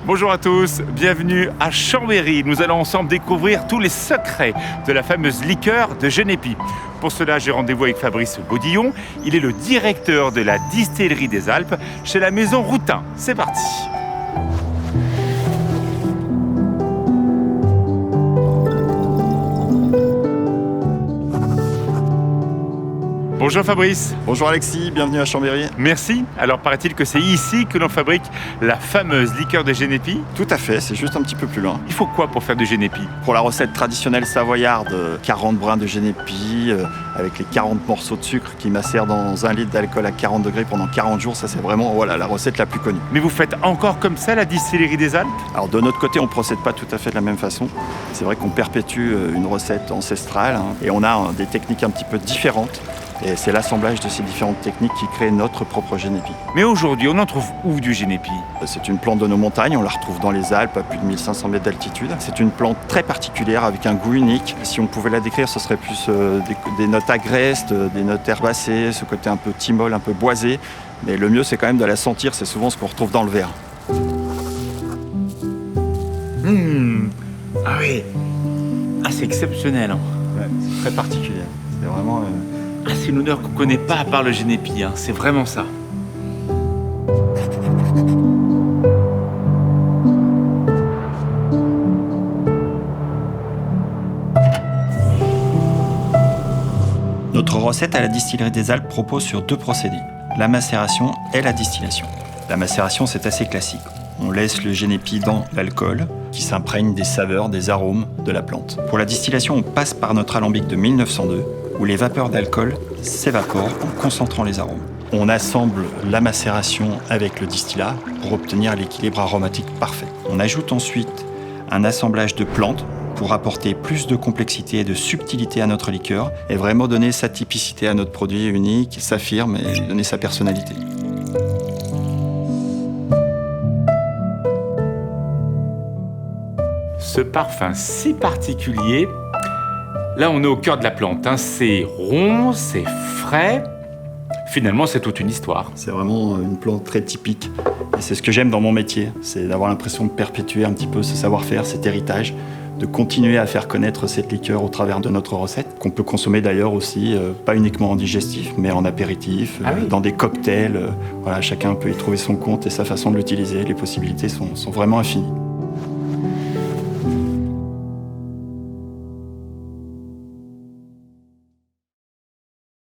Bonjour à tous, bienvenue à Chambéry. Nous allons ensemble découvrir tous les secrets de la fameuse liqueur de Genépi. Pour cela, j'ai rendez-vous avec Fabrice Baudillon. Il est le directeur de la distillerie des Alpes chez la maison Routin. C'est parti. Bonjour Fabrice. Bonjour Alexis, bienvenue à Chambéry. Merci. Alors paraît-il que c'est ici que l'on fabrique la fameuse liqueur de Genépi? Tout à fait, c'est juste un petit peu plus loin. Il faut quoi pour faire du Genépi? Pour la recette traditionnelle savoyarde, 40 brins de Genépi avec les 40 morceaux de sucre qui macèrent dans 1 litre d'alcool à 40 degrés pendant 40 jours, ça c'est vraiment la recette la plus connue. Mais vous faites encore comme ça la distillerie des Alpes? Alors de notre côté, on ne procède pas tout à fait de la même façon. C'est vrai qu'on perpétue une recette ancestrale et on a des techniques un petit peu différentes. Et c'est l'assemblage de ces différentes techniques qui crée notre propre Genépi. Mais aujourd'hui, on en trouve où du Genépi? C'est une plante de nos montagnes, on la retrouve dans les Alpes à plus de 1500 mètres d'altitude. C'est une plante très particulière avec un goût unique. Si on pouvait la décrire, ce serait plus des notes agrestes, des notes herbacées, ce côté un peu thymol, un peu boisé. Mais le mieux, c'est quand même de la sentir, c'est souvent ce qu'on retrouve dans le verre. Ah oui. Ah, c'est exceptionnel. Ouais, c'est très particulier. C'est vraiment... Ah, c'est une odeur qu'on ne connaît pas à part le Genépi, c'est vraiment ça. Notre recette à la distillerie des Alpes propose sur 2 procédés, la macération et la distillation. La macération, c'est assez classique. On laisse le Genépi dans l'alcool qui s'imprègne des saveurs, des arômes de la plante. Pour la distillation, on passe par notre alambic de 1902 où les vapeurs d'alcool s'évaporent en concentrant les arômes. On assemble la macération avec le distillat pour obtenir l'équilibre aromatique parfait. On ajoute ensuite un assemblage de plantes pour apporter plus de complexité et de subtilité à notre liqueur et vraiment donner sa typicité à notre produit unique, sa firme et lui donner sa personnalité. Ce parfum si particulier, là on est au cœur de la plante, c'est rond, c'est frais. Finalement, c'est toute une histoire. C'est vraiment une plante très typique. Et c'est ce que j'aime dans mon métier, c'est d'avoir l'impression de perpétuer un petit peu ce savoir-faire, cet héritage, de continuer à faire connaître cette liqueur au travers de notre recette, qu'on peut consommer d'ailleurs aussi, pas uniquement en digestif, mais en apéritif, dans des cocktails. Chacun peut y trouver son compte et sa façon de l'utiliser. Les possibilités sont vraiment infinies.